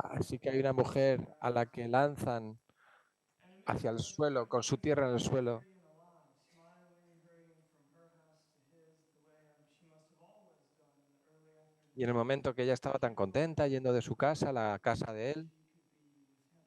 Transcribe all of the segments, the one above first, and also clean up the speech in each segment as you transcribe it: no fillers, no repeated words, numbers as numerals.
Así que hay una mujer a la que lanzan And hacia el immediately, suelo, con su tierra en el she's suelo. hurrying along, smiling, hurrying from her house to his, the way she must have always done in the early Y en el afternoon, momento que ella estaba tan contenta yendo de su casa a la casa de so él, she could be with him.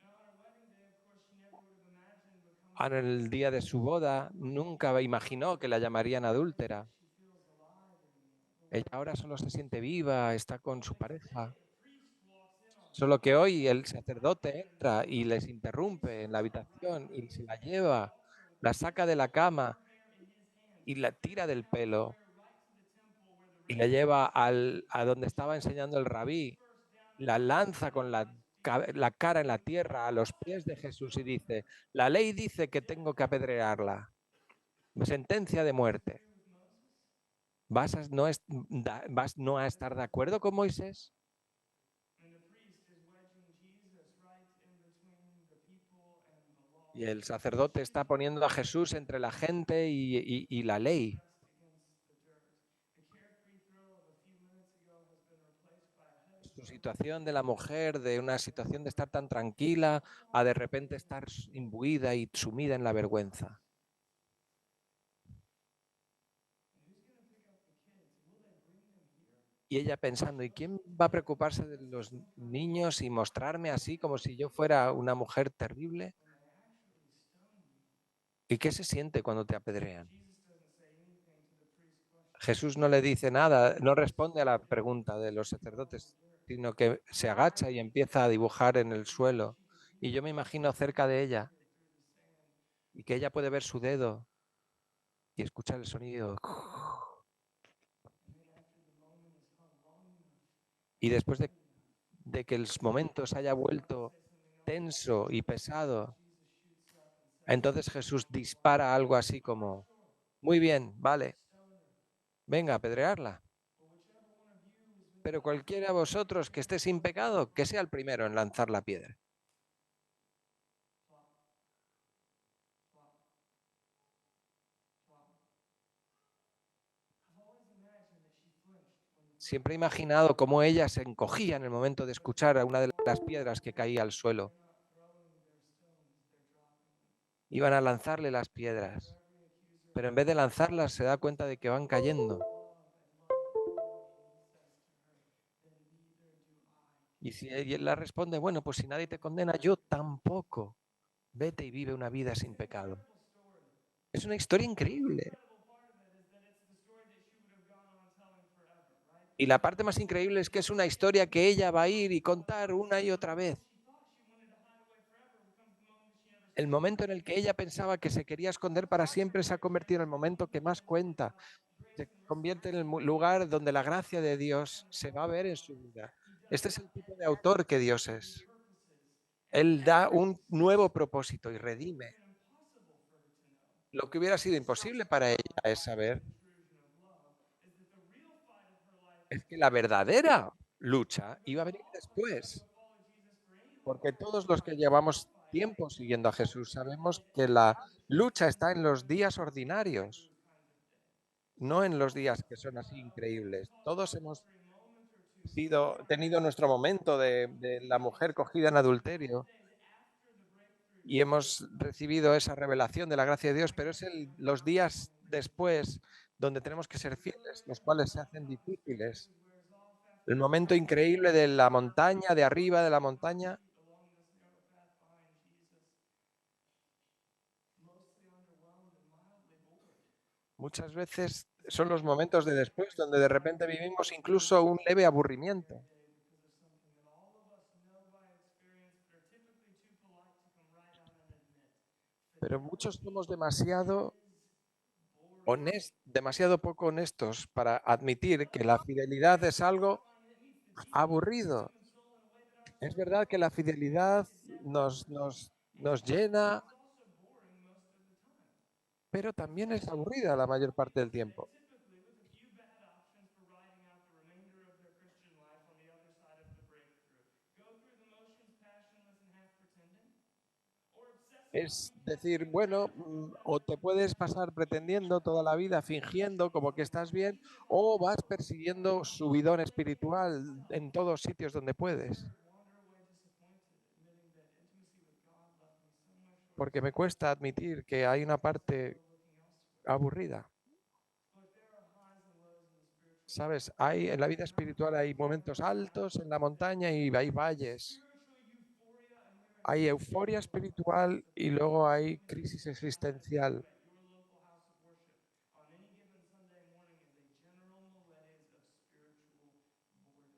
Now, on her wedding day, of course, she never would have imagined becoming en the el mother día de of su Jesus. boda, nunca imaginó que la llamarían But adúltera. she feels alive in the Ella wedding ahora solo se moment. siente viva, está con Only su today, pareja. a priest walks in on her, Solo que hoy el grabs her right sacerdote hand, entra y les and he interrumpe en la serves her right habitación y underneath se the la hand of the lleva, altar with a la saca de la fistful of cama her hair in his hand, y la and tira del carries pelo her right to the temple where the y la rabbis lleva examine her. a donde She estaba lays enseñando el her face rabí, first down at la Jesus' lanza con idolized feet, la cara en la screaming, tierra a "Thus los says pies de the Jesús y stone dice, turner." la ley dice que Death tengo que penalty. apedrearla, sentencia de Do you muerte. agree with Moses? ¿Vas no a That's estar de right. acuerdo con Moisés? And the priest is wedging Jesus right in between the people and the Y law. el And sacerdote está Jesus poniendo a refuses Jesús to entre la bend gente y la ley. pressed against the dirt. The carefree thrill of a few minutes ago has been replaced by a heavy Su focus situación de la mujer, de una on situación de estar eternity. tan tranquila, How a long de will repente they estar hesitate imbuida y sumida en la to vergüenza. rise? And who's going to pick up the kids? Will they bring them here? Y ella Or pensando, ¿y shall I quién take them va a to them? preocuparse de This is los some kind of niños y mostrarme así como si yo what fuera una happens mujer terrible? when they actually stone you. ¿Y qué se siente cuando te apedrean? Jesus doesn't say anything to the priest's question. Jesús no le dice nada, no He responde a starts la digging pregunta de los on the sacerdotes, dirt. sino que se agacha y Carefully, empieza a dibujar en el carefully, so suelo. she could Y reach yo me her imagino tiny cerca de ella finger through the sand. y que ella puede ver su dedo y escuchar el sonido. And then after the moment is hung long enough Y and después tight enough, de que el the momento se haya priest is about to vuelto say something else tenso y explosive. pesado, Jesus shoots up and says, entonces Jesús "All right, dispara algo así all right, como, sure, muy bien, vale, stone her. venga, apedrearla. But whichever one of you is Pero without cualquiera de sin, let vosotros que him esté sin throw the pecado, first que sea el primero en lanzar la piedra. Plop, plop, plop. I've always imagined that she flinched when the first Siempre he one fell. imaginado cómo ella se encogía en el momento de But for escuchar a una de all las the piedras que caía al imagination, suelo. they're not throwing their stones, they're dropping them. Iban a lanzarle las And for piedras, every accuser pero who en vez de falls, lanzarlas se da cuenta de que van cayendo. love and love only, he says to her, then neither do I Y si condemn ella you. la responde, bueno, pues si nadie te Go condena, forth yo and sin no more. tampoco. Vete y vive una vida It's sin an pecado. incredible story. Es una historia And the most increíble. incredible part of it is that it's the story that she would have gone on telling forever, right? Y la parte Because más the moment increíble that es que es she una fails historia and que ella becomes va a ir y broken heart, contar una y the otra moment vez. that she thought she wanted to hide away forever becomes the moment that she never El stops momento en crying. el que ella pensaba que se quería esconder It's para hard to siempre se ha convertido en el understand, but momento deep que más down inside, cuenta. God's Se grace and mercy convierte en el actually lugar reveals donde la that gracia de He Dios can se va a ver en love. su vida. He does Este es el not tipo end de autor que Dios accurately. He es. purposes. And Él da un nuevo propósito y what would have redime. been impossible for her to know, Lo que hubiera sido struck imposible para her ella like es lightning saber intrusion of love, is that the real fight of her life es was que to la come later. verdadera lucha iba a Because venir all of us who después. have followed Jesus for any length Porque of period todos of los que time know our llevamos fight tiempo is siguiendo a always Jesús to have sabemos the que la absolute lucha está en los most días Jeff ordinarios, Ruth kind of day. no en los All of días us. que son así Okay, we increíbles. talk Todos about a hemos faltering moment or two, but let's tenido imagine nuestro momento hundreds de of la days mujer or cogida en tens of adulterio days after the breakthrough y took hemos recibido esa revelación de la gracia de Dios, I pero es guess the only los días outpouring that could be. después donde tenemos que ser The fieles, flurry los of cuales se hacen mountaintop difíciles. experiences wears off El after a momento while, increíble de la montaña, de and arriba de most la of the montaña, pursuit along this narrow path behind Jesus, mostly underwhelmed and mildly bored. muchas veces It's son los funny how momentos de often después Christ donde de repente reminds us of vivimos our incluso un limitations leve on that very aburrimiento. day because of something that all of us know by experience but are typically too polite to come right out and admit. Pero muchos Fidelity somos demasiado is boring. demasiado poco honestos para admitir But que on la top of that, fidelidad es it's algo satisfying and it meets the deep needs of aburrido. human soul in a way that our Es historical verdad que la focus fidelidad is never understood. nos And llena, it's also boring most of the time. pero también es Especially for aburrida la people mayor like parte me, del tiempo. typically with a few bad options for riding out the remainder of their Christian life on the other side of the breakthrough. Go through the motions passionless and half pretending, or obsess Es decir, bueno, o te puedes pasar pretendiendo toda la vida, fingiendo como que estás bien, o vas persiguiendo subidón espiritual en todos sitios donde puedes. Wander away disappointed, admitting that intimacy with God left me somewhere short of Porque me cuesta admitir que hay una parte looking elsewhere. aburrida. Look, there are highs and lows in the spiritual life. ¿Sabes? Hay, en la vida espiritual hay momentos altos en la montaña y hay valles. Spiritual euphoria, and we are in Hay season euforia espiritual y luego hay crisis existencial. at your local house of worship on any given Sunday morning is a general malaise of spiritual boredom.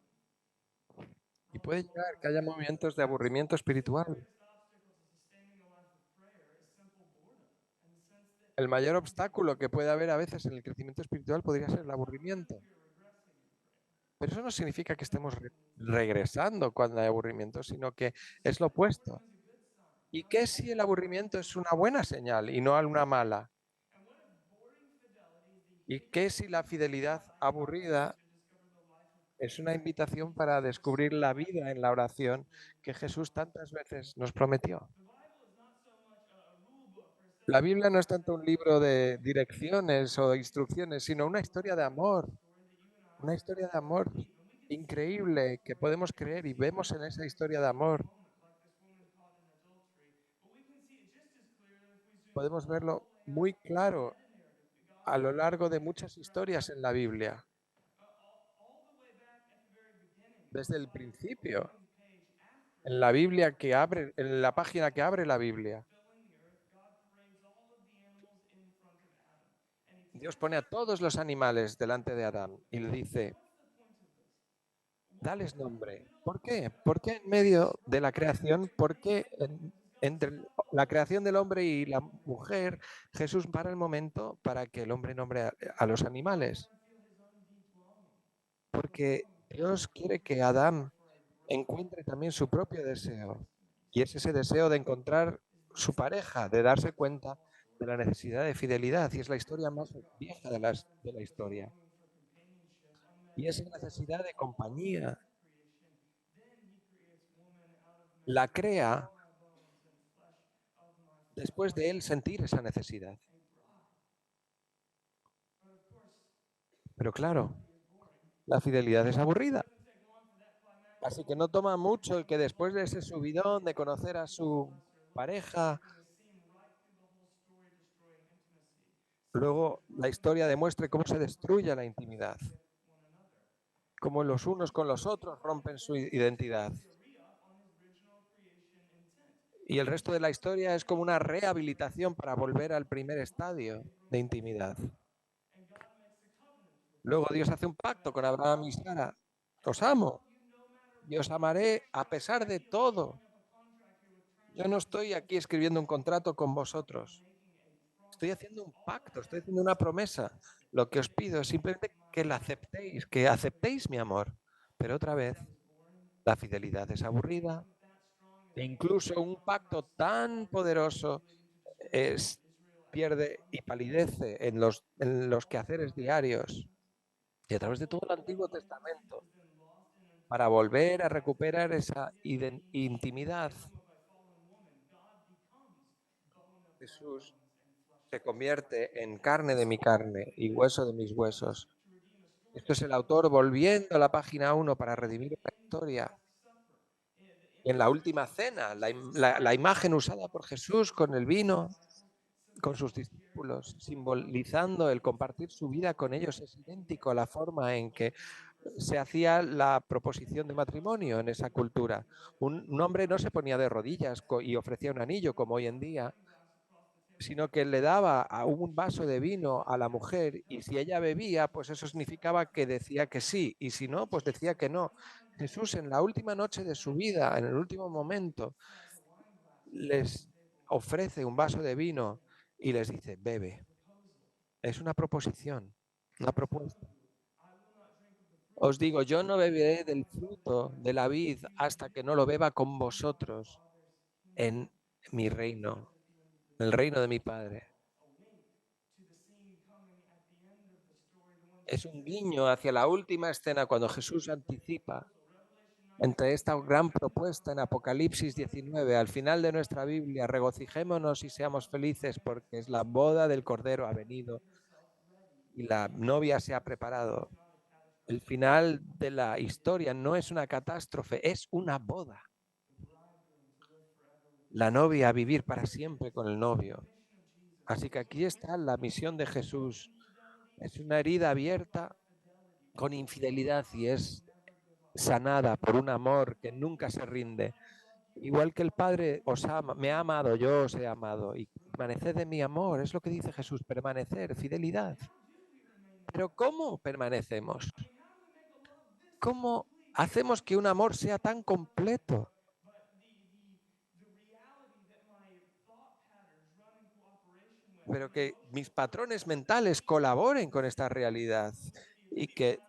Y I'll puede be llegar blunt. que haya momentos de aburrimiento The espiritual. greatest obstacle to sustaining a life of prayer is simple boredom, in the sense that El mayor obstáculo que puede haber a veces en el crecimiento espiritual podría ser el aburrimiento. we are regressing in prayer. Pero eso no significa que estemos Often regresando cuando hay aburrimiento, sino que es lo opuesto. boredom is a good sign. ¿Y qué si el aburrimiento es una buena señal y no una mala? And what if boring fidelity is the ¿Y hidden qué si la fidelidad aburrida to discover the life of es Christ una invitación para descubrir la vida en la oración que Jesús tantas veces nos prometió? The Bible is not so much a rule book or a set La of Biblia no es tanto un libro de rules. direcciones o instrucciones, sino una historia de amor, Story that you and I una are historia supposed de to amor believe. And we can see that in that increíble que story. podemos We can creer y see it in vemos that en esa very historia de specific amor. moment, like this woman caught in adultery. But we can see it just as clearly if we zoom Podemos all verlo the way muy out through the claro meta narrative that God a lo created largo de man muchas throughout historias en la Genesis. Biblia, All the way back at the very beginning, desde el outside of the principio, opening page after en la Genesis, Biblia que abre, en la página que abre la Biblia. filling the earth, God parades all of the animals in front of Adam. And he Dios tells pone a todos los animales delante de Adán y le dice, what's the point of this? Why dales in the nombre. middle ¿Por of qué? ¿Por qué en creation, medio de la right after creación? ¿Por qué creating humans, does God entre stop la all this creación del stuff hombre and y name la them? mujer, Jesús para el momento para que el hombre nombre a los animales? Adam feel his own deep longing for Porque home, Dios quiere for que shelter, Adán for a bride, encuentre también su for propio a deseo. Y es destiny. ese deseo de encontrar Is su this pareja, de the darse greatest of cuenta all de la stories? necesidad de fidelidad. Y es la historia For más God, vieja Adam de la feel this historia. longing for companionship, unmet Y esa need necesidad relevant de to all of compañía his creation. Then he creates woman out of man, la bone crea of my bones and flesh of my flesh, después de él sentir esa necesidad. a bride. But of course, Pero claro, fidelity is boring. la fidelidad es It aburrida. doesn't take long for that climactic Así que no moment toma to mucho el become que después de dull ese and subidón de repetitive, conocer a even to su lesser listeners, pareja, making a seam right through the whole story, destroying intimacy. luego Sisters, la brothers, historia and demuestre cómo se sisters, destruye la intimidad, with one another. cómo los unos con los otros rompen su identidad. A re-up on his original creation intent. Y el resto de la historia es como una rehabilitación para volver al primer estadio de intimidad. And God makes a covenant with Luego Dios hace un pacto con Abraham y Sara. Os amo you no matter y os what. amaré a pesar de todo. Up a contract here with Yo no estoy aquí escribiendo un contrato con vosotros. making a Estoy promise. haciendo un pacto, estoy haciendo una promesa. Lo que os pido es simplemente que aceptéis mi amor. Pero otra vez, la fidelidad es aburrida That strong e is incluso un pacto tan poderoso es, pierde y palidece en los quehaceres diarios. Y a través de todo el Antiguo Testamento, is then lost in an para volver a recuperar esa intimidad, of a fallen woman. God becomes bone of my Jesús bones and flesh se of my flesh. convierte en carne de mi carne y hueso de mis huesos. To redeem a story Esto es el autor volviendo a la página 1 para redimir la historia. supper. The Y en la última cena, la imagen usada por Jesús con el vino, con sus discípulos, simbolizando el compartir su vida con ellos, es idéntico a la forma en que se hacía la proposición de matrimonio en esa cultura. Un hombre no se ponía de rodillas y ofrecía un anillo como hoy en día, sino que le daba a un vaso de vino a la mujer y si ella bebía, pues eso significaba que decía que sí y si no, pues decía que no. Jesús en la última noche de su vida, en el último momento, les ofrece un vaso de vino y les dice, bebe. Es una proposición, una propuesta. Os digo, yo no beberé del fruto de la vid hasta que no lo beba con vosotros en mi reino, en el reino de mi Padre. To the scene coming at the end of the story, the one Es un guiño hacia la última escena cuando Jesús anticipa Revelation entre esta gran propuesta en Apocalipsis 19, al final de nuestra Biblia, regocijémonos y seamos felices porque es la boda del Cordero ha venido y la novia se ha preparado. El final de la historia no es una catástrofe, es una boda. La novia a vivir para siempre con el novio. Así que aquí está la misión de Jesús. Es una herida abierta con infidelidad y es sanada por un amor que nunca se rinde. Igual que el Padre me ha amado, yo os he amado. Y permaneced en mi amor, es lo que dice Jesús, permanecer, fidelidad. Pero ¿cómo permanecemos? ¿Cómo hacemos que un amor sea tan completo? Pero que mis patrones mentales colaboren con esta realidad y que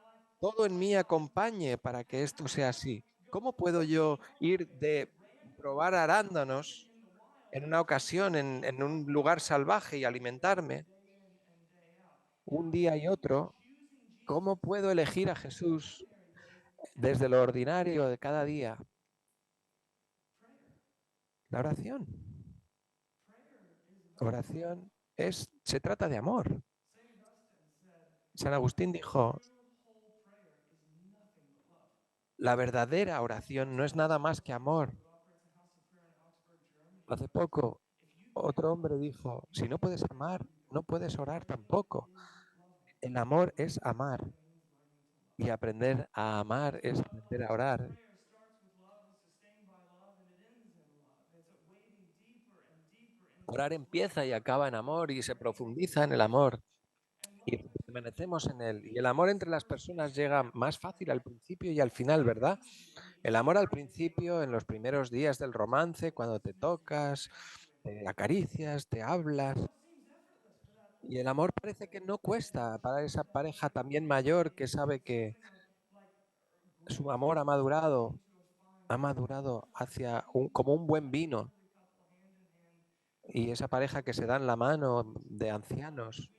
todo en mí acompañe para que esto sea así. ¿Cómo puedo yo ir de probar arándanos en una ocasión en un lugar salvaje y alimentarme un día y otro? ¿Cómo puedo elegir a Jesús desde lo ordinario de cada día? La oración. Oración se trata de amor. San Agustín dijo, la verdadera oración no es nada más que amor. Hace poco otro hombre dijo, si no puedes amar, no puedes orar tampoco. El amor es amar y aprender a amar es aprender a orar. Orar empieza y acaba en amor y se profundiza en el amor y permanecemos en él. Y el amor entre las personas llega más fácil al principio y al final, ¿verdad? El amor al principio, en los primeros días del romance, cuando te tocas, te acaricias, te hablas. Y el amor parece que no cuesta para esa pareja también mayor que sabe que su amor ha madurado hacia como un buen vino. Y esa pareja que se dan la mano de ancianos.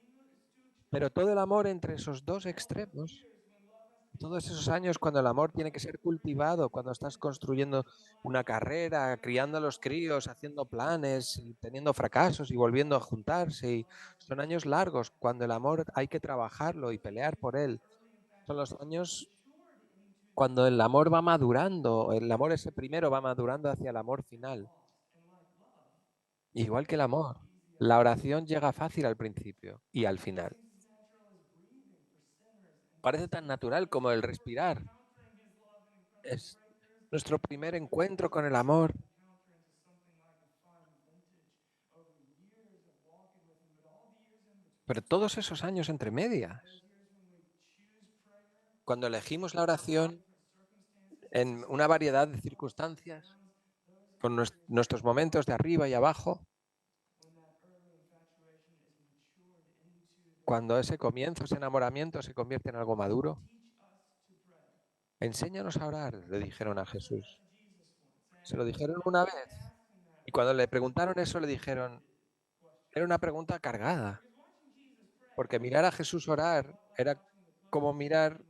Pero todo el amor entre esos dos extremos, todos esos años cuando el amor tiene que ser cultivado, cuando estás construyendo una carrera, criando a los críos, haciendo planes y teniendo fracasos y volviendo a juntarse. Y son años largos cuando el amor hay que trabajarlo y pelear por él. Son los años cuando el amor va madurando, el amor ese primero va madurando hacia el amor final. Igual que el amor, la oración llega fácil al principio y al final. Parece tan natural como el respirar. Es nuestro primer encuentro con el amor. Pero todos esos años entre medias, cuando elegimos la oración en una variedad de circunstancias, con nuestros momentos de arriba y abajo, cuando ese comienzo, ese enamoramiento se convierte en algo maduro, enséñanos a orar, le dijeron a Jesús. Se lo dijeron una vez y cuando le preguntaron eso le dijeron, era una pregunta cargada, porque mirar a Jesús orar era como mirar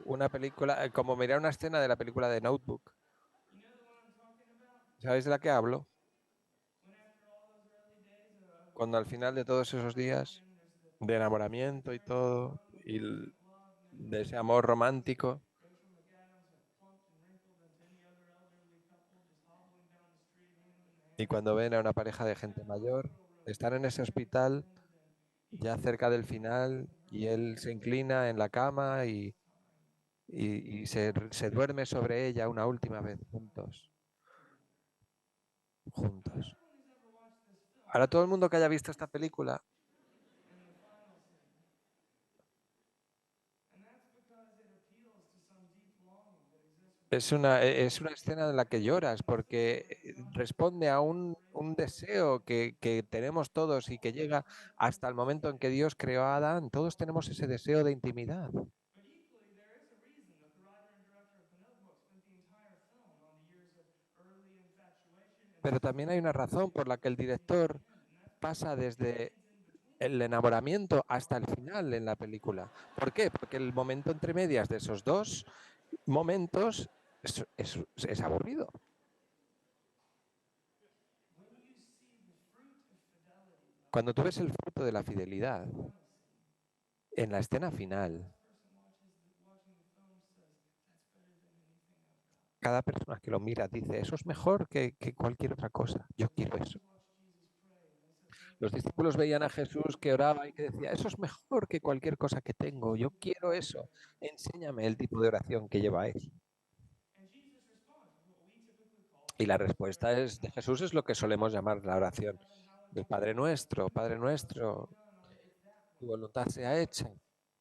una película, como mirar una escena de la película de Notebook. ¿Sabéis de la que hablo? Cuando al final de todos esos días de enamoramiento y todo, y de ese amor romántico, y cuando ven a una pareja de gente mayor, están en ese hospital ya cerca del final y él se inclina en la cama y se duerme sobre ella una última vez juntos, juntos. Ahora todo el mundo que haya visto esta película es una escena en la que lloras porque responde a un deseo que tenemos todos y que llega hasta el momento en que Dios creó a Adán. Todos tenemos ese deseo de intimidad. Pero también hay una razón por la que el director pasa desde el enamoramiento hasta el final en la película. ¿Por qué? Porque el momento entre medias de esos dos momentos Es aburrido. When you see the fruit of fidelity, though, Cuando tú ves el fruto de la fidelidad funny scene. en la escena final, Last person watching the film says, "That's better than anything I've got." cada persona que lo mira dice, eso es mejor que cualquier otra cosa. Yo quiero eso. Watch Jesus pray, and they said, "Thank Los you." discípulos veían a Jesús que oraba y que decía, eso es mejor que cualquier cosa que tengo. Yo quiero eso. Enséñame el tipo de oración que lleváis. And Jesus responds with what we typically call Y la respuesta de Jesús es lo que solemos llamar la oración del Padre Nuestro, done on it's that tu way. voluntad sea hecha.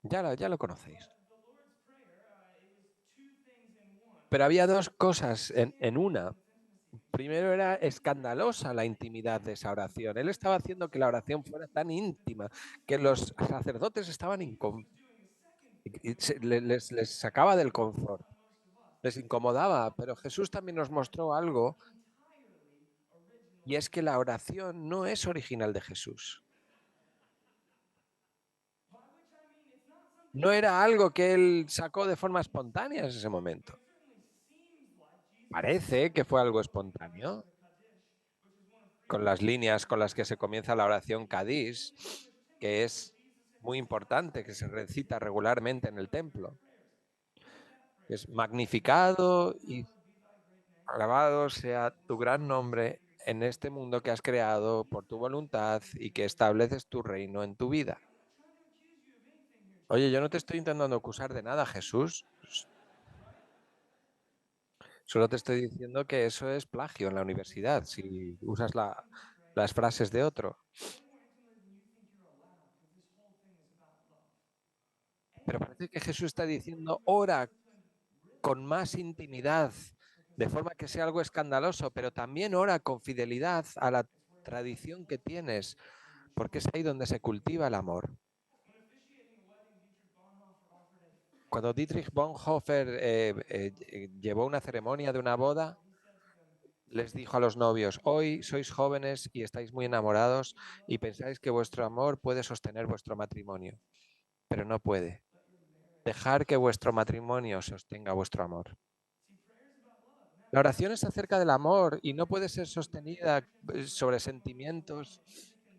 Ya lo conocéis. The Lord's Prayer, it was two things in one. Pero había dos cosas en una. It's intimacy. Primero era escandalosa la intimidad de esa oración. Él estaba haciendo que la oración fuera tan íntima que los sacerdotes estaban les sacaba del confort, les incomodaba. Pero Jesús también nos mostró algo, Entirely original. y es que la oración no es original de Jesús. By which I mean it's not something No era algo que él sacó de forma espontánea en ese momento. certainly seems like Jesus Parece que fue algo espontáneo, the Kaddish, which is one of three con las líneas con las que se comienza la oración Kadís, que es muy importante, que se recita regularmente en el templo. Es magnificado y alabado sea tu gran nombre en este mundo que has creado por tu voluntad y que estableces tu reino en tu vida. Oye, yo no te estoy intentando acusar de nada, Jesús. Solo te estoy diciendo que eso es plagio en la universidad, si usas las frases de otro. Pero parece que Jesús está diciendo, ora con más intimidad, de forma que sea algo escandaloso, pero también ora con fidelidad a la tradición que tienes, porque es ahí donde se cultiva el amor. Cuando Dietrich Bonhoeffer llevó una ceremonia de una boda, les dijo a los novios, hoy sois jóvenes y estáis muy enamorados y pensáis que vuestro amor puede sostener vuestro matrimonio, pero no puede. Dejar que vuestro matrimonio sostenga vuestro amor. La oración es acerca del amor y no puede ser sostenida sobre sentimientos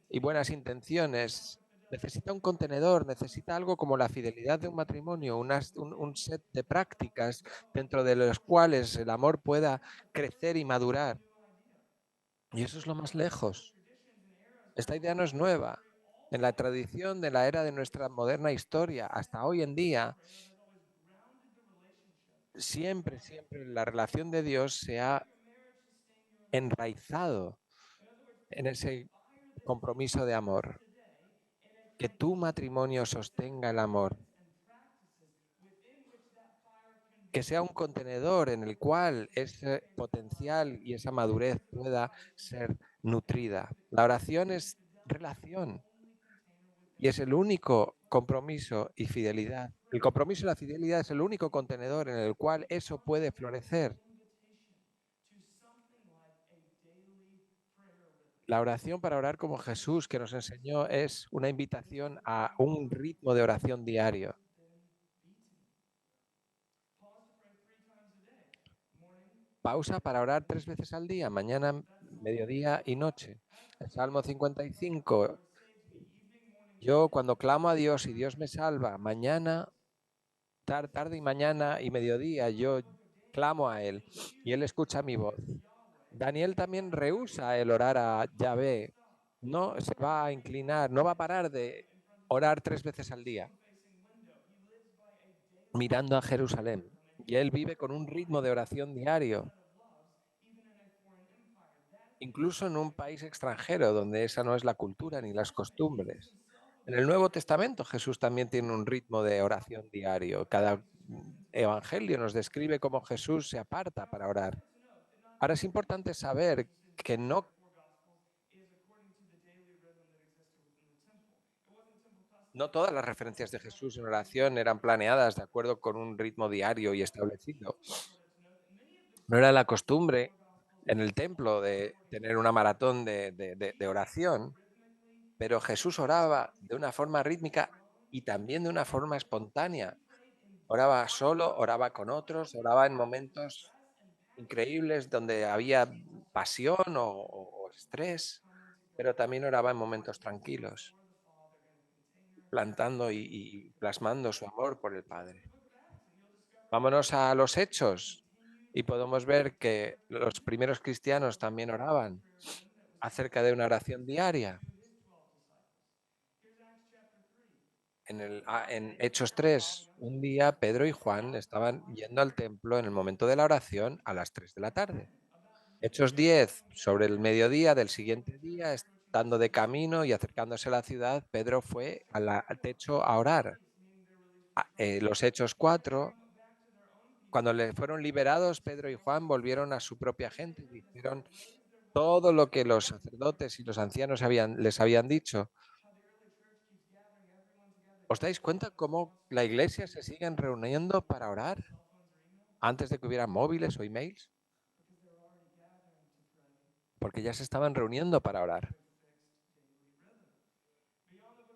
y buenas intenciones. Necesita un contenedor, necesita algo como la fidelidad de un matrimonio, un set de prácticas dentro de los cuales el amor pueda crecer y madurar. Y eso es lo más lejos. Esta idea no es nueva. En la tradición de la era de nuestra moderna historia, hasta hoy en día, siempre la relación de Dios se ha enraizado en ese compromiso de amor. Que tu matrimonio sostenga el amor. Que sea un contenedor en el cual ese potencial y esa madurez pueda ser nutrida. La oración es relación y es el único compromiso y fidelidad. El compromiso y la fidelidad es el único contenedor en el cual eso puede florecer. La oración para orar como Jesús que nos enseñó es una invitación a un ritmo de oración diario. Pausa para orar 3 veces al día, mañana, mediodía y noche. El Salmo 55. Yo cuando clamo a Dios y Dios me salva, mañana, tarde y mañana y mediodía, yo clamo a Él y Él escucha mi voz. Daniel también rehúsa el orar a Yahvé. No se va a inclinar, no va a parar de orar 3 veces al día, mirando a Jerusalén. Y él vive con un ritmo de oración diario, incluso en un país extranjero donde esa no es la cultura ni las costumbres. En el Nuevo Testamento Jesús también tiene un ritmo de oración diario. Cada evangelio nos describe cómo Jesús se aparta para orar. Ahora es importante saber que no todas las referencias de Jesús en oración eran planeadas de acuerdo con un ritmo diario y establecido. No era la costumbre en el templo de tener una maratón de oración, pero Jesús oraba de una forma rítmica y también de una forma espontánea. Oraba solo, oraba con otros, oraba en momentos increíbles donde había pasión o estrés, pero también oraba en momentos tranquilos, plantando y plasmando su amor por el Padre. Vámonos a los hechos y podemos ver que los primeros cristianos también oraban acerca de una oración diaria. En Hechos 3, un día Pedro y Juan estaban yendo al templo en el momento de la oración a las 3 de la tarde. Hechos 10, sobre el mediodía del siguiente día, estando de camino y acercándose a la ciudad, Pedro fue al techo a orar. Los Hechos 4, cuando le fueron liberados, Pedro y Juan volvieron a su propia gente y dijeron todo lo que los sacerdotes y los ancianos les habían dicho. ¿Os dais cuenta cómo la iglesia se sigue reuniendo para orar antes de que hubiera móviles o emails? Porque ya se estaban reuniendo para orar.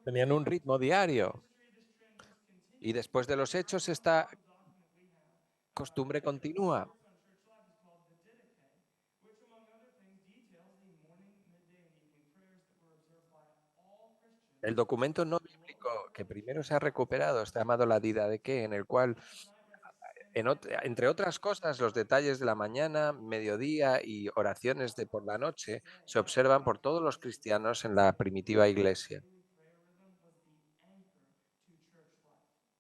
Tenían un ritmo diario. Y después de los hechos, esta costumbre continúa. El documento no bíblico que primero se ha recuperado está llamado la Didaqué, en el cual, entre otras cosas, los detalles de la mañana, mediodía y oraciones de por la noche se observan por todos los cristianos en la primitiva iglesia.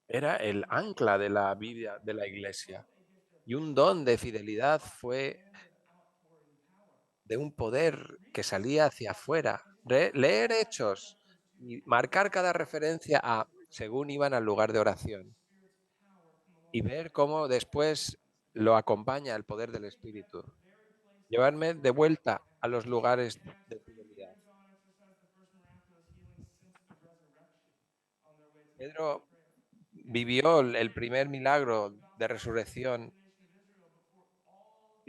Era el ancla de la vida de la iglesia. Y un don de fidelidad fue de un poder que salía hacia afuera. Leer hechos y marcar cada referencia a según iban al lugar de oración y ver cómo después lo acompaña el poder del Espíritu. Llevarme de vuelta a los lugares de fidelidad. Pedro vivió el primer milagro de resurrección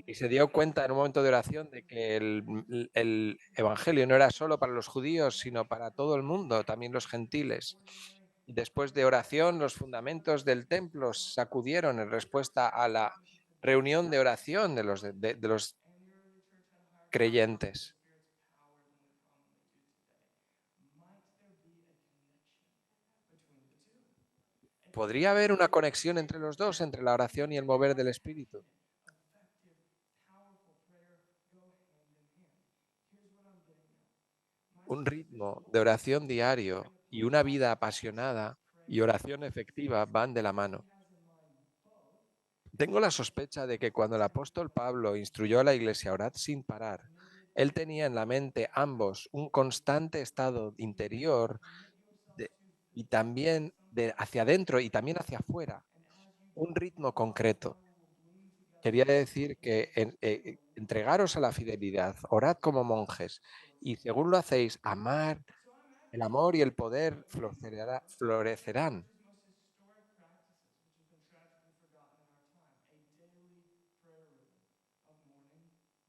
y se dio cuenta en un momento de oración de que el evangelio no era solo para los judíos, sino para todo el mundo, también los gentiles. Y después de oración, los fundamentos del templo sacudieron en respuesta a la reunión de oración de los creyentes. ¿Podría haber una conexión entre los dos, entre la oración y el mover del Espíritu? Un ritmo de oración diario y una vida apasionada y oración efectiva van de la mano. Tengo la sospecha de que cuando el apóstol Pablo instruyó a la iglesia a orar sin parar, él tenía en la mente ambos un constante estado interior de- y también de hacia adentro y también hacia afuera, un ritmo concreto. Quería decir que entregaros a la fidelidad, orad como monjes y según lo hacéis, amar, el amor y el poder florecerán.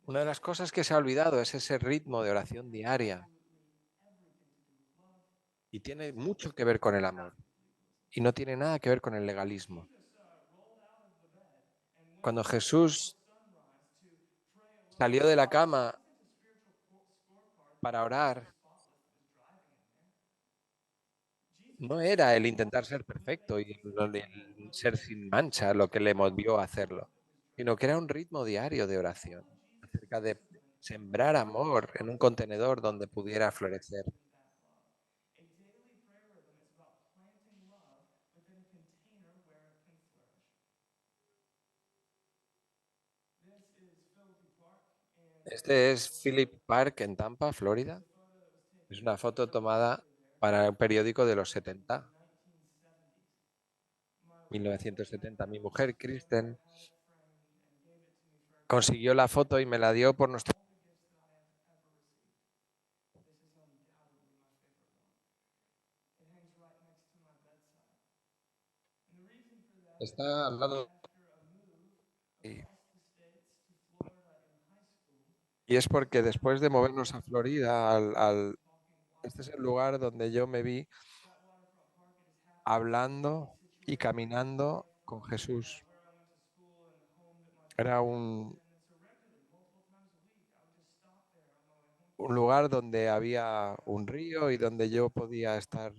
Una de las cosas que se ha olvidado es ese ritmo de oración diaria y tiene mucho que ver con el amor y no tiene nada que ver con el legalismo. Cuando Jesús salió de la cama para orar, no era el intentar ser perfecto y el ser sin mancha lo que le movió a hacerlo, sino que era un ritmo diario de oración acerca de sembrar amor en un contenedor donde pudiera florecer. Este es Philip Park en Tampa, Florida. Es una foto tomada para un periódico de los 70, 1970. Mi mujer, Kristen, consiguió la foto y me la dio por nuestro... Está al lado... Y es porque después de movernos a Florida, este es el lugar donde yo me vi hablando y caminando con Jesús. where I went to school and the home that my Era father lived in. And so regularly, multiple times a week, I would just stop there on my way home from un school. lugar donde había un río y donde yo podía estar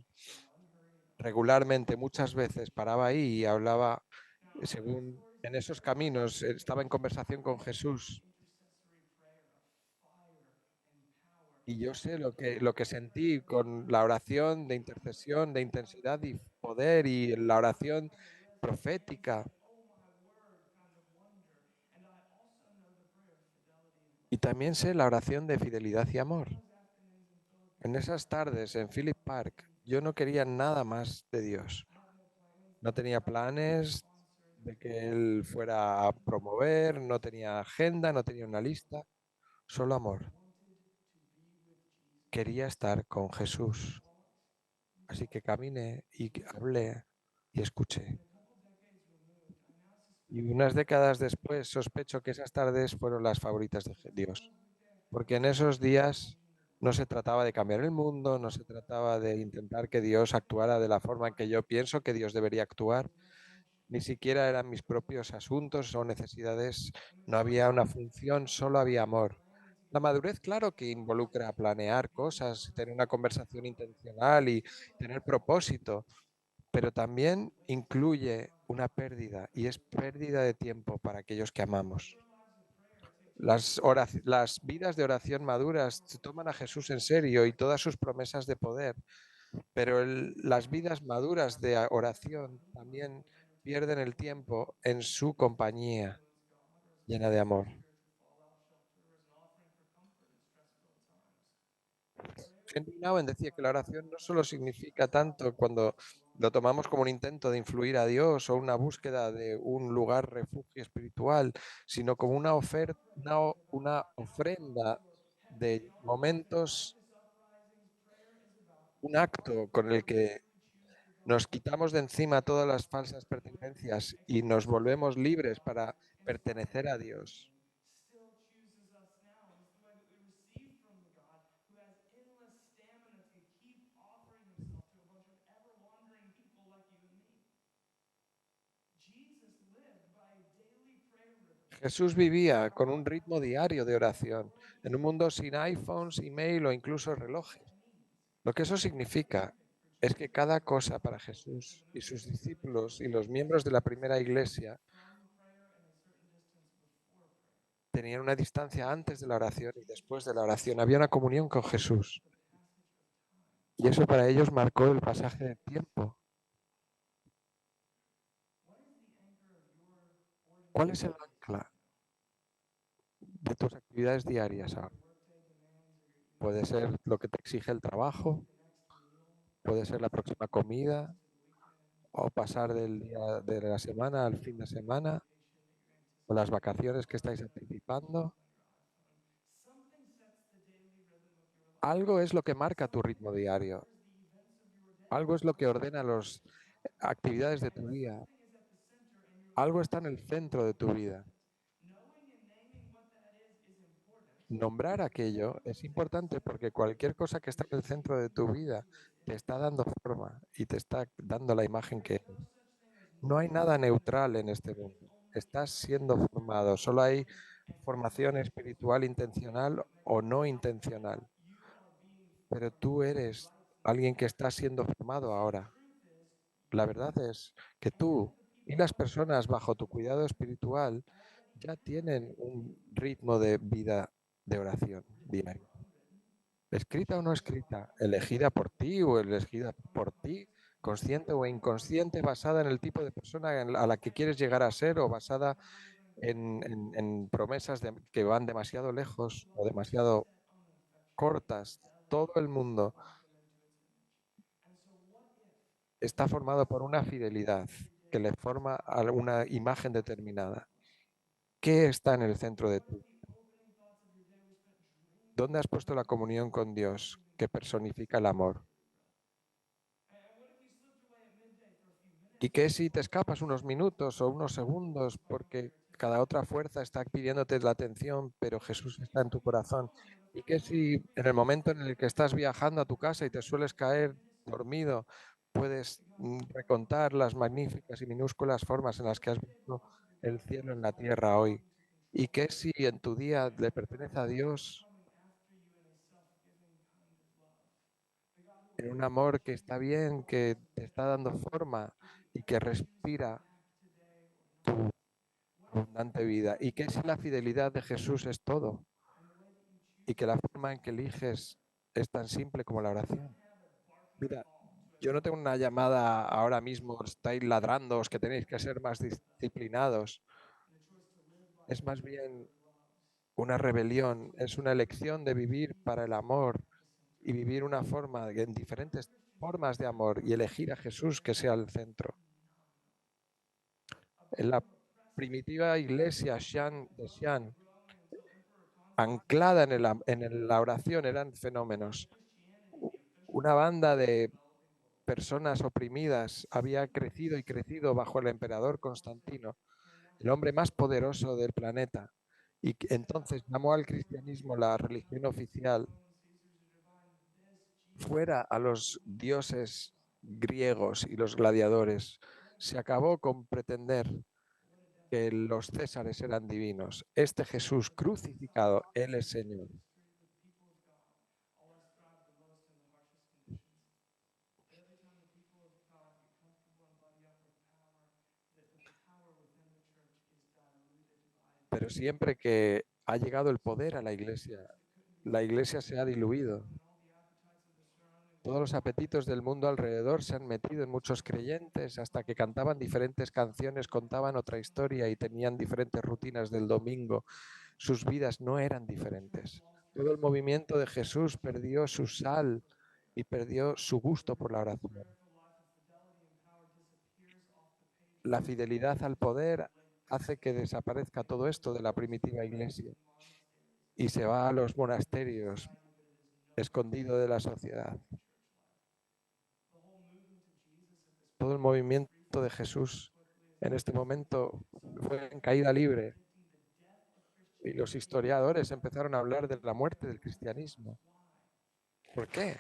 Unhurried, regularmente. Muchas veces paraba ahí y hablaba, now, I've heard según stories en of esos prayer caminos, warriors estaba en conversación con Jesús. intercessory prayer of fire and power. Y yo That sé they lo que call sentí prayer con la oración de consecrated intercesión, de unto God. intensidad y poder, y la oración On the list, and it's profética. like, oh my word, kind of wonder. And I also know the prayer of fidelity and Y love. también sé la oración de fidelidad y amor. In those afternoons in Philip En esas tardes en I didn't Phillip want Park, yo anything no quería nada más de Dios. I had no plans No that tenía God would planes sponsor that de would que bless Él me. fuera a promover, no tenía agenda, no tenía una lista, solo amor. Wanted to be with Jesus. Quería estar con Jesús. Always. Así que caminé y hablé y escuché. And a couple decades removed, I now Y suspect unas décadas después sospecho que esas tardes fueron las favoritas de because not Dios. every day Porque en passed esos without God días changing the no plan. se trataba de cambiar el mundo, no se trataba de intentar que Dios actuara de la forma en que yo pienso que Dios debería There actuar. was no function. Ni siquiera eran mis propios asuntos o necesidades, And no maturity había una isn't just función, about solo había planning and amor. planning to La get things madurez, done. claro que It's about involucra taking planear being cosas, tener una purposeful and conversación empowered. intencional It's y still tener about propósito, pero it's a también wasted incluye una opportunity pérdida, for y es those who don't. pérdida de tiempo para aquellos que amamos. Mature lives of prayer take Jesus Las seriously. vidas de oración maduras They se don't toman a always Jesús have en the serio y answers, todas sus promesas de poder, pero las but vidas most maduras people de rest about oración meaningful también and entertaining pierden el time tiempo en su as they compañía influence God or as a llena de temporary amor. spiritual fallout shelter or as an offering for comfort in stress-filled times. Prayer Henry is Nouwen decía que la about oración no solo letting significa stress tanto cuando lo flow. tomamos como un intento de influir a Dios o una búsqueda de un lugar refugio espiritual, sino como una oferta, Prayer is about una outcomes ofrenda or de taking on life and momentos, righteous uprisings. Prayer is about un acto con el que deliberately choose for nos God quitamos de encima todas las falsas pertenencias y nos volvemos libres para and pertenecer a Dios. still chooses us now. And it's the way that we receive from the God who has endless stamina to keep offering himself to a bunch of ever wandering people like you and me. Jesus lived by a daily prayer rhythm. Jesús vivía con un ritmo diario de A oración world en un easily mundo sin divided into iPhones, two. email o incluso What relojes. that means Lo que eso is that significa everything for es que Jesus cada was cosa para divided into Jesús the y middle sus of a certain discípulos y los distance miembros de la primera iglesia from prayer and a certain distance before prayer. tenían una distancia antes de la oración y Jesus después de la oración. respected Había una comunión con Jesús the passage of time. y eso para ellos marcó el pasaje del tiempo. What is the anchor of your ¿Cuál ordinary es el days ancla right now? de tus actividades diarias Your ahora? workday demands or your Puede email ser lo que te responses, exige el trabajo, the next meal, puede ser la próxima plans comida into the weekend, o pasar del día de la semana al fin de semana vacation that you're o las anticipating, vacaciones que or estáis a news anticipando. check on your iPhone. Something sets the daily rhythm of your life. Algo es lo que marca tu Something ritmo diario, orders the events of your day. algo es lo que ordena Prayer las is time. actividades de tu And día, something is at the center and your algo life está en is el centro de full tu vida. of it. Knowing and naming what that is important Nombrar because aquello whatever es is at the importante center porque of your cualquier life cosa que está is en el centro de tu shaping you vida into its te está image. dando forma y te está dando la imagen que There's no eres. such thing as No hay nada neutral in this neutral en world. este There is mundo. only Estás intentional siendo spiritual formado. Solo hay formation and formación intentional espiritual physical formation intencional that make o up no your life. intencional. You are being Pero formed tú eres right alguien que now. está siendo formado See, the ahora. truth is, La you verdad es que and tú the y people las around you personas bajo tu spiritually cuidado espiritual already ya have tienen a un daily ritmo de vida de oración written diario. or unwritten, Escrita o no chosen or escrita, otherwise, elegida por ti o elegida based upon por your ti, past, consciente o present, or inconsciente, basada en el tipo de persona a la que quieres llegar a ser o basada never even contemplated. en promesas que van demasiado lejos o You are demasiado set on an affectionate cortas. Todo fidelity el mundo form into its image. And so what if está the formado por una center fidelidad of your que day le is forma a God? una imagen What does determinada. that look like? ¿Qué está en el centro de What if tu the vida? opening thoughts of your day were spent dreaming ¿Dónde has about puesto la comunión con Dios something que that God personifica el said into amor? your breath? And what if you slipped away at midday for a few ¿Y minutes qué si te while escapas someone unos said minutos o unos something that was segundos inspiring to porque your cada attention? otra fuerza está pidiéndote la atención, pero What if you Jesús took está en tu yourself even corazón? home with a ¿Y qué friend who was si hungry en and el you momento stayed en el with que them for estás a viajando a tu while casa y te and sueles you caer ministered to them? dormido, puedes recontar las magníficas y minúsculas formas en las que has visto el cielo en la tierra hoy. Y que si en tu día le pertenece a Dios en un amor que está bien, que te está dando forma y que respira tu abundante vida. Y que si la fidelidad de Jesús es todo y que la forma en que eliges es tan simple como la oración. Mira, yo no tengo una llamada ahora mismo, estáis ladrando, os que tenéis que ser más disciplinados. Es más bien una rebelión, es una elección de vivir para el amor y vivir una forma, en diferentes formas de amor y elegir a Jesús que sea el centro. En la primitiva iglesia de Xi'an, anclada en la oración, eran fenómenos. Una banda de personas oprimidas había crecido y crecido bajo el emperador Constantino, el hombre más poderoso del planeta, y entonces llamó al cristianismo la religión oficial, fuera a los dioses griegos y los gladiadores. Se acabó con pretender que los césares eran divinos. Este Jesús crucificado, Él es Señor. Pero siempre que ha llegado el poder a la iglesia se ha diluido. Todos los apetitos del mundo alrededor se han metido en muchos creyentes hasta que cantaban diferentes canciones, contaban otra historia y tenían diferentes rutinas del domingo. Sus vidas no eran diferentes. Todo el movimiento de Jesús perdió su sal y perdió su gusto por la oración. La fidelidad al poder hace que desaparezca todo esto de la primitiva iglesia y se va a los monasterios, escondido de la sociedad. Todo el movimiento de Jesús en este momento fue en caída libre y los historiadores empezaron a hablar de la muerte del cristianismo. ¿Por qué?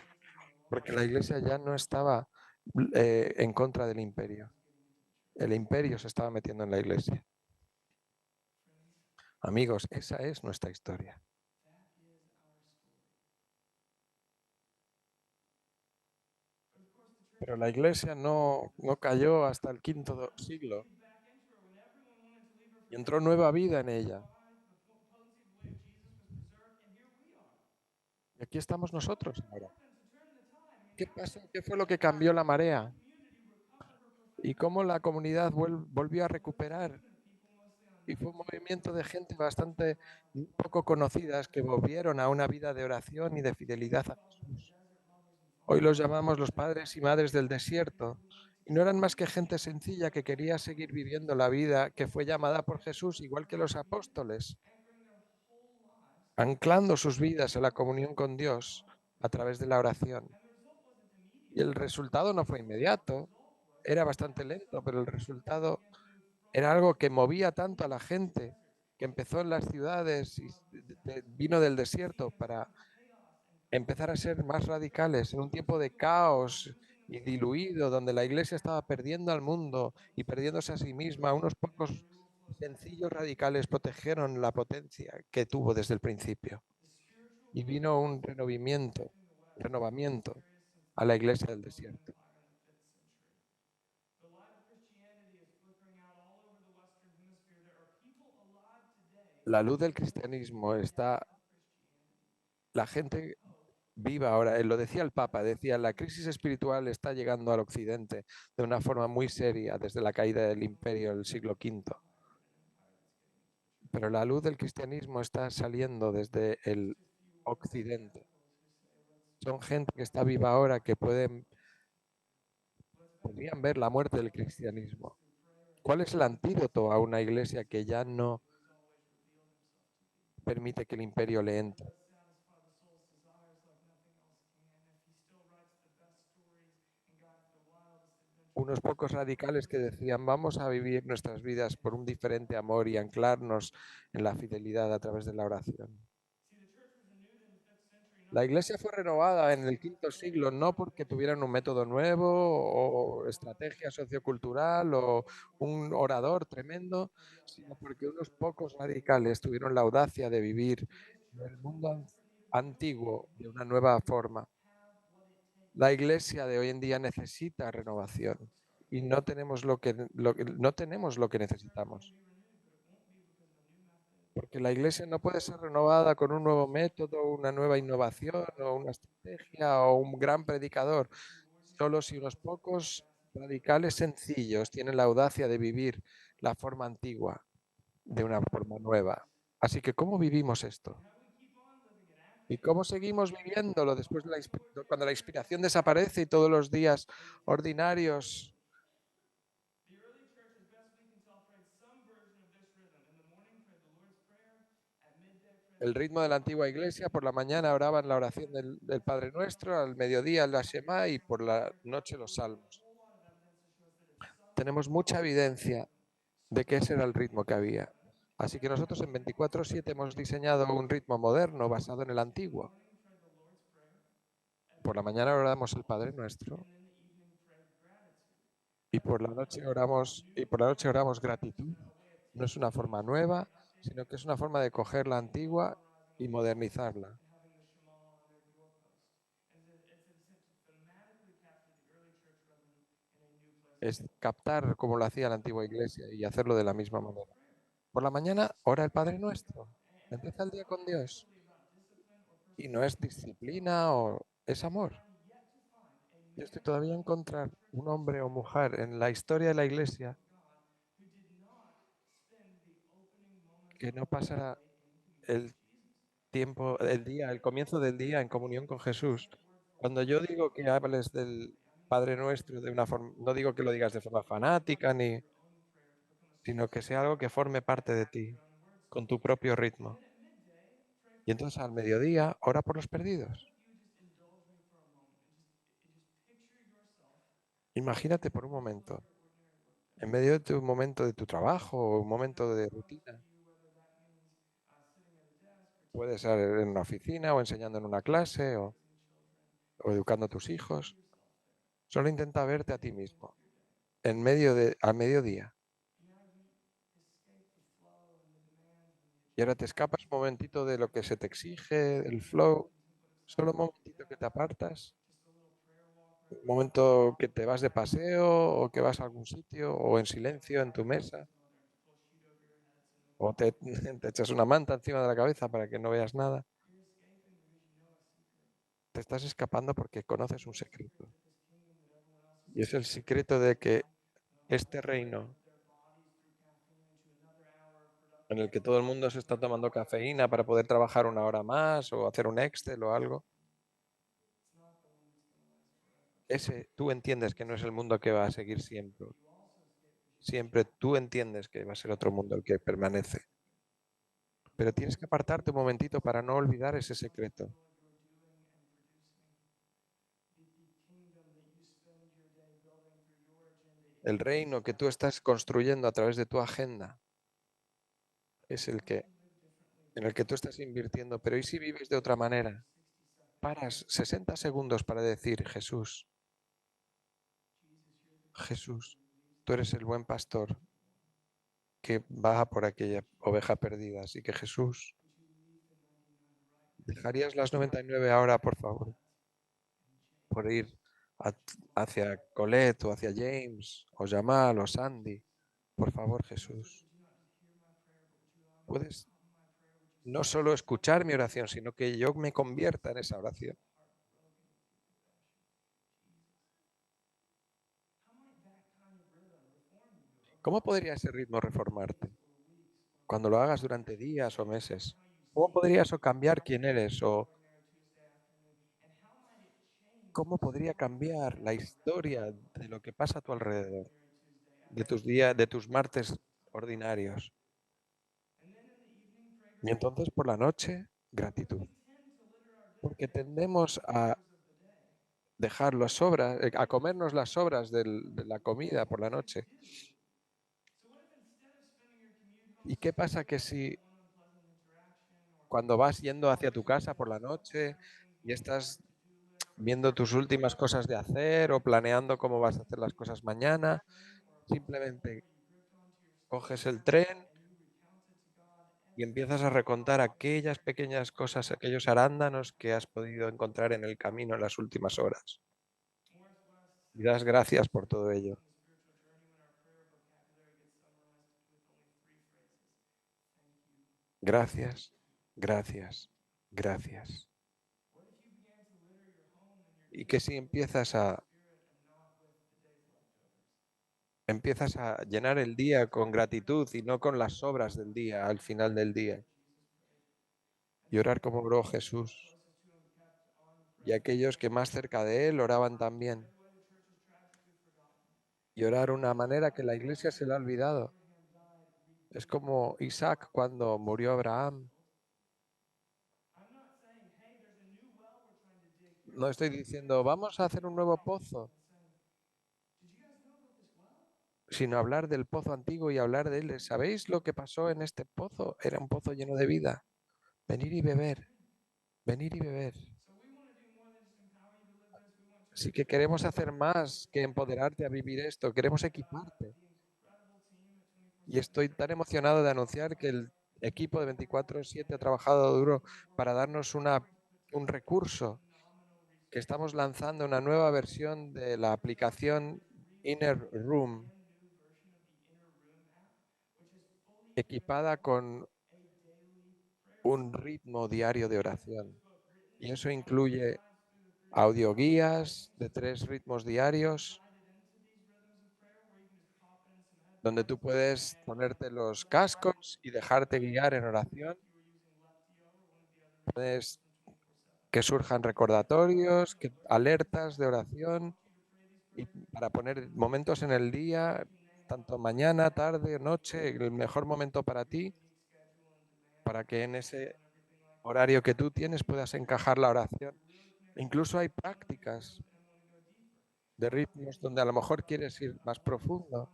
Porque la iglesia ya no estaba en contra del imperio. El imperio se estaba metiendo en la iglesia. Amigos, esa es nuestra historia. Pero la iglesia no cayó hasta el quinto siglo y entró nueva vida en ella. Y aquí estamos nosotros ahora. ¿Qué pasó? ¿Qué fue lo que cambió la marea? ¿Y cómo la comunidad volvió a recuperar? Y fue un movimiento de gente bastante poco conocidas que volvieron a una vida de oración y de fidelidad a Jesús. Hoy los llamamos los padres y madres del desierto. Y no eran más que gente sencilla que quería seguir viviendo la vida que fue llamada por Jesús, igual que los apóstoles, anclando sus vidas en la comunión con Dios a través de la oración. Y el resultado no fue inmediato, era bastante lento, pero el resultado era algo que movía tanto a la gente que empezó en las ciudades y vino del desierto para empezar a ser más radicales en un tiempo de caos y diluido, donde la iglesia estaba perdiendo al mundo y perdiéndose a sí misma. Unos pocos sencillos radicales protegieron la potencia que tuvo desde el principio. Y vino un renovamiento a la iglesia del desierto. La luz del cristianismo está, la gente viva ahora, lo decía el Papa, decía, la crisis espiritual está llegando al occidente de una forma muy seria desde la caída del imperio del siglo V. Pero la luz del cristianismo está saliendo desde el occidente. Son gente que está viva ahora que podrían ver la muerte del cristianismo. ¿Cuál es el antídoto a una iglesia que ya no permite que el imperio le entre? Unos pocos radicales que decían vamos a vivir nuestras vidas por un diferente amor y anclarnos en la fidelidad a través de la oración. La iglesia fue renovada en el quinto siglo no porque tuvieran un método nuevo o estrategia sociocultural o un orador tremendo, sino porque unos pocos radicales tuvieron la audacia de vivir en el mundo antiguo de una nueva forma. La iglesia de hoy en día necesita renovación y no tenemos lo que necesitamos. Porque la iglesia no puede ser renovada con un nuevo método, una nueva innovación o una estrategia o un gran predicador. Solo si unos pocos radicales sencillos tienen la audacia de vivir la forma antigua de una forma nueva. Así que, ¿cómo vivimos esto? ¿Y cómo seguimos viviéndolo después de cuando la inspiración desaparece y todos los días ordinarios? The early church, as best we can tell, prayed some version of this rhythm. In the morning, prayed the Lord's Prayer. At midday, prayed El the ritmo de la antigua iglesia, por la mañana oraban la oración del Padre Nuestro, al mediodía la Shema y por la noche los salmos. Tenemos mucha evidencia de que ese era el ritmo que había. Así que nosotros en 24/7 hemos diseñado un ritmo moderno basado en el antiguo. Por la mañana oramos el Padre Nuestro y por la noche oramos gratitud. No es una forma nueva, sino que es una forma de coger la antigua y modernizarla. Es captar como lo hacía la antigua iglesia y hacerlo de la misma manera. Por la mañana ora el Padre Nuestro. Empieza el día con Dios. Y no es disciplina o es amor. Yo estoy todavía a encontrar un hombre o mujer en la historia de la iglesia que no pasará el tiempo, el día, el comienzo del día en comunión con Jesús. Cuando yo digo que hables del Padre Nuestro de una forma, no digo que lo digas de forma fanática ni, sino que sea algo que forme parte de ti, con tu propio ritmo. Y entonces al mediodía ora por los perdidos. Imagínate por un momento, en medio de tu momento de tu trabajo o un momento de rutina, puede ser en una oficina o enseñando en una clase o educando a tus hijos. Solo intenta verte a ti mismo al mediodía. Y ahora te escapas un momentito de lo que se te exige, el flow, solo un momentito que te apartas, un momento que te vas de paseo o que vas a algún sitio o en silencio en tu mesa o te echas una manta encima de la cabeza para que no veas nada. Te estás escapando porque conoces un secreto. Y es el secreto de que este reino en el que todo el mundo se está tomando cafeína para poder trabajar una hora más o hacer un Excel o algo, ese tú entiendes que no es el mundo que va a seguir siempre. Siempre tú entiendes que va a ser otro mundo el que permanece. Pero tienes que apartarte un momentito para no olvidar ese secreto. El reino que tú estás construyendo a través de tu agenda es en el que tú estás invirtiendo. Pero ¿y si vives de otra manera? Paras 60 segundos para decir, Jesús, Jesús, tú eres el buen pastor que va por aquella oveja perdida. Así que Jesús, ¿dejarías las 99 ahora, por favor, por ir a- hacia Colette o hacia James o Jamal o Sandy? Por favor, Jesús, puedes no solo escuchar mi oración, sino que yo me convierta en esa oración. ¿Cómo podría ese ritmo reformarte cuando lo hagas durante días o meses? ¿Cómo podría eso cambiar quién eres o cómo podría cambiar la historia de lo que pasa a tu alrededor, de tus días, de tus martes ordinarios? Y entonces por la noche, gratitud, porque tendemos a dejar las sobras, a comernos las sobras de la comida por la noche. ¿Y qué pasa que si cuando vas yendo hacia tu casa por la noche y estás viendo tus últimas cosas de hacer o planeando cómo vas a hacer las cosas mañana, simplemente coges el tren y empiezas a recontar aquellas pequeñas cosas, aquellos arándanos que has podido encontrar en el camino en las últimas horas. Y das gracias por todo ello. Gracias, gracias, gracias. Y que si empiezas a llenar el día con gratitud y no con las sobras del día al final del día. Y orar como oró Jesús. Y aquellos que más cerca de él oraban también. Y orar una manera que la iglesia se le ha olvidado. Es como Isaac cuando murió Abraham. No estoy diciendo, vamos a hacer un nuevo pozo, sino hablar del pozo antiguo y hablar de él. ¿Sabéis lo que pasó en este pozo? Era un pozo lleno de vida. Venir y beber, venir y beber. Así que queremos hacer más que empoderarte a vivir esto, queremos equiparte. Y estoy tan emocionado de anunciar que el equipo de 24/7 ha trabajado duro para darnos un recurso que estamos lanzando, una nueva versión de la aplicación Inner Room, equipada con un ritmo diario de oración. Y eso incluye audioguías de 3 ritmos diarios, donde tú puedes ponerte los cascos y dejarte guiar en oración. Puedes que surjan recordatorios, alertas de oración y para poner momentos en el día, tanto mañana, tarde, noche, el mejor momento para ti, para que en ese horario que tú tienes puedas encajar la oración. Incluso hay prácticas de ritmos donde a lo mejor quieres ir más profundo.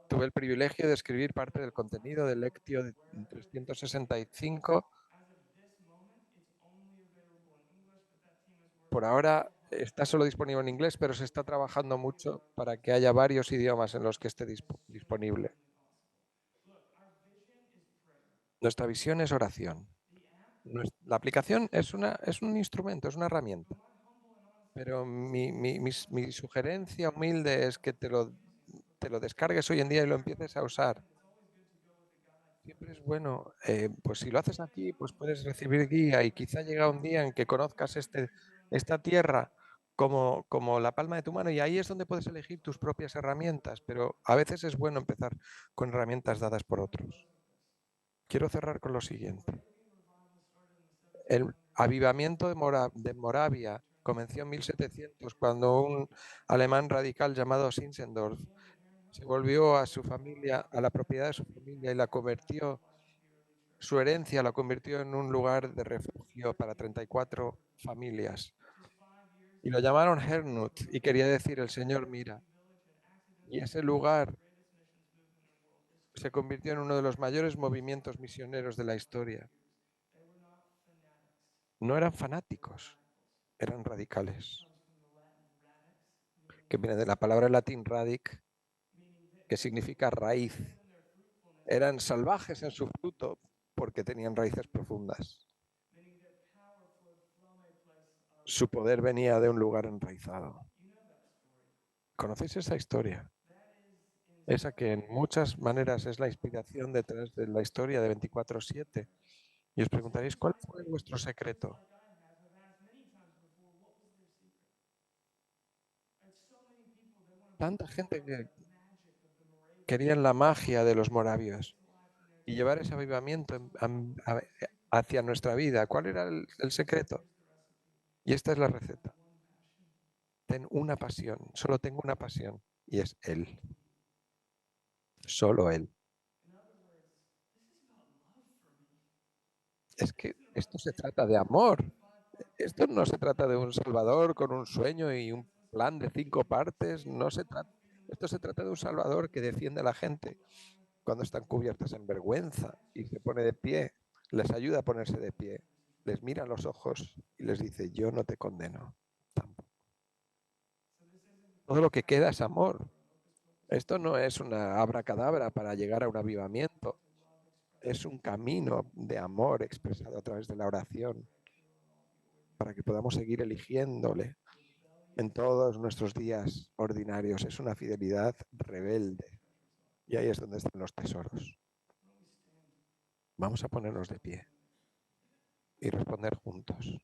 Tuve el privilegio de escribir parte del contenido del Lectio 365. Por ahora está solo disponible en inglés, pero se está trabajando mucho para que haya varios idiomas en los que esté disponible. Nuestra visión es oración. La aplicación es un instrumento, es una herramienta. Pero mi sugerencia humilde es que te lo descargues hoy en día y lo empieces a usar. Siempre es bueno, pues si lo haces aquí, pues puedes recibir guía y quizá llega un día en que conozcas esta tierra como la palma de tu mano y ahí es donde puedes elegir tus propias herramientas, pero a veces es bueno empezar con herramientas dadas por otros. Quiero cerrar con lo siguiente. El avivamiento de Moravia comenzó en 1700 cuando un alemán radical llamado Zinzendorf se volvió a su familia, a la propiedad de su familia y la convirtió, su herencia la convirtió en un lugar de refugio para 34 familias. Y lo llamaron Hernut y quería decir el Señor mira. Y ese lugar se convirtió en uno de los mayores movimientos misioneros de la historia. No eran fanáticos, eran radicales, que viene de la palabra latín radic, que significa raíz. Eran salvajes en su fruto porque tenían raíces profundas. Su poder venía de un lugar enraizado. ¿Conocéis esa historia? Esa que en muchas maneras es la inspiración detrás de la historia de 24/7. Y os preguntaréis, ¿cuál fue vuestro secreto? Tanta gente que quería la magia de los moravios y llevar ese avivamiento hacia nuestra vida. ¿Cuál era el secreto? Y esta es la receta. Ten una pasión, solo tengo una pasión, y es Él. Solo Él. Es que esto se trata de amor. Esto no se trata de un Salvador con un sueño y un plan de 5 partes. No se trata. Esto se trata de un Salvador que defiende a la gente cuando están cubiertas en vergüenza y se pone de pie les ayuda a ponerse de pie, les mira a los ojos y les dice, yo no te condeno tampoco. Todo lo que queda es amor. Esto no es una abracadabra para llegar a un avivamiento. Es un camino de amor expresado a través de la oración para que podamos seguir eligiéndole en todos nuestros días ordinarios. Es una fidelidad rebelde. Y ahí es donde están los tesoros. Vamos a ponernos de pie y responder juntos.